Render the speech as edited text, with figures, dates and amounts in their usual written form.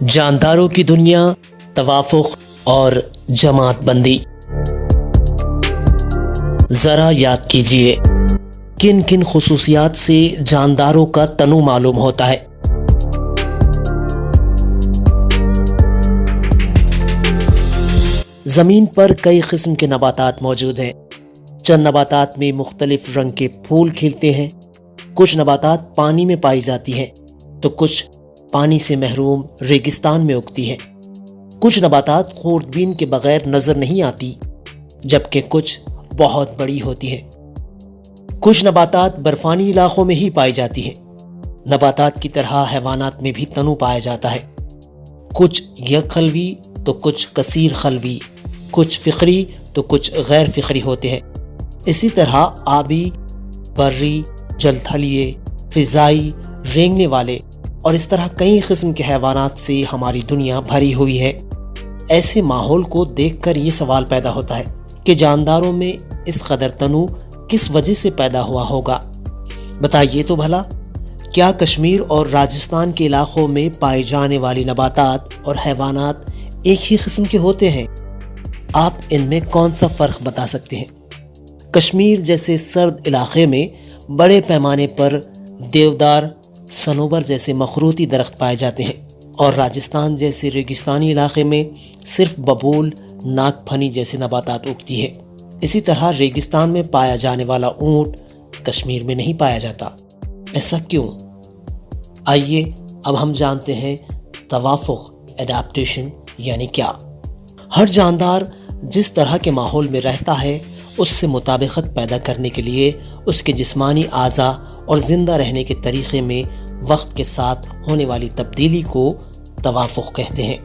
جانداروں کی دنیا، توافق اور جماعت بندی۔ ذرا یاد کیجئے کن کن خصوصیات سے جانداروں کا تنوع معلوم ہوتا ہے۔ زمین پر کئی قسم کے نباتات موجود ہیں۔ چند نباتات میں مختلف رنگ کے پھول کھلتے ہیں۔ کچھ نباتات پانی میں پائی جاتی ہیں تو کچھ پانی سے محروم ریگستان میں اگتی ہیں۔ کچھ نباتات خوردبین کے بغیر نظر نہیں آتی، جبکہ کچھ بہت بڑی ہوتی ہیں۔ کچھ نباتات برفانی علاقوں میں ہی پائی جاتی ہیں۔ نباتات کی طرح حیوانات میں بھی تنوع پایا جاتا ہے۔ کچھ یک خلوی تو کچھ کثیر خلوی، کچھ فقری تو کچھ غیر فقری ہوتے ہیں۔ اسی طرح آبی، بری، جل تھلیے، فضائی، رینگنے والے اور اس طرح کئی قسم کے حیوانات سے ہماری دنیا بھری ہوئی ہے۔ ایسے ماحول کو دیکھ کر یہ سوال پیدا ہوتا ہے کہ جانداروں میں اس قدر تنوع کس وجہ سے پیدا ہوا ہوگا؟ بتائیے تو بھلا، کیا کشمیر اور راجستھان کے علاقوں میں پائے جانے والی نباتات اور حیوانات ایک ہی قسم کے ہوتے ہیں؟ آپ ان میں کون سا فرق بتا سکتے ہیں؟ کشمیر جیسے سرد علاقے میں بڑے پیمانے پر دیودار، صنوبر جیسے مخروطی درخت پائے جاتے ہیں، اور راجستھان جیسے ریگستانی علاقے میں صرف ببول، ناگ پھنی جیسے نباتات اگتی ہے۔ اسی طرح ریگستان میں پایا جانے والا اونٹ کشمیر میں نہیں پایا جاتا۔ ایسا کیوں؟ آئیے اب ہم جانتے ہیں توافق، ایڈاپٹیشن یعنی کیا۔ ہر جاندار جس طرح کے ماحول میں رہتا ہے اس سے مطابقت پیدا کرنے کے لیے اس کے جسمانی اعضاء اور زندہ رہنے کے طریقے میں وقت کے ساتھ ہونے والی تبدیلی کو توافق کہتے ہیں۔